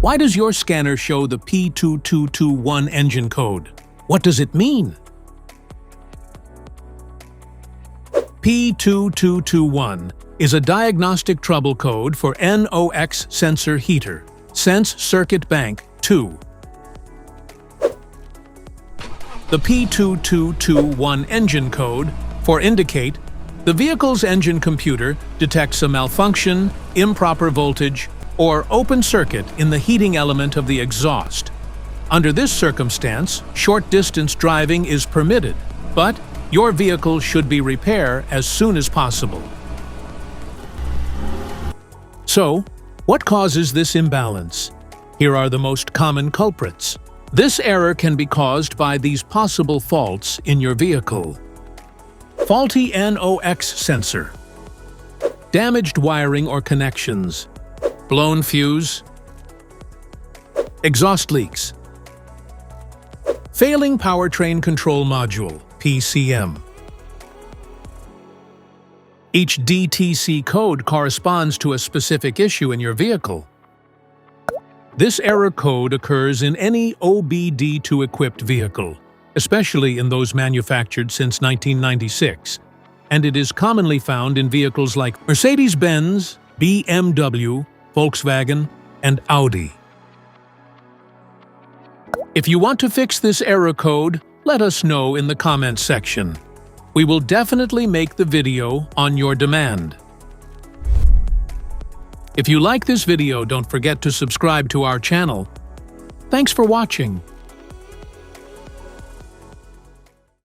Why does your scanner show the P2221 engine code? What does it mean? P2221 is a diagnostic trouble code for NOx sensor heater, Sense Circuit Bank 2. The P2221 engine code for indicate the vehicle's engine computer detects a malfunction, improper voltage, or open circuit in the heating element of the exhaust. Under this circumstance, short-distance driving is permitted, but your vehicle should be repaired as soon as possible. So, what causes this imbalance? Here are the most common culprits. This error can be caused by these possible faults in your vehicle. Faulty NOx sensor, damaged wiring or connections, blown fuse, exhaust leaks, failing powertrain control module, PCM. Each DTC code corresponds to a specific issue in your vehicle. This error code occurs in any OBD2 equipped vehicle, especially in those manufactured since 1996, and it is commonly found in vehicles like Mercedes-Benz, BMW, Volkswagen, and Audi. If you want to fix this error code, let us know in the comments section. We will definitely make the video on your demand. If you like this video, don't forget to subscribe to our channel. Thanks for watching.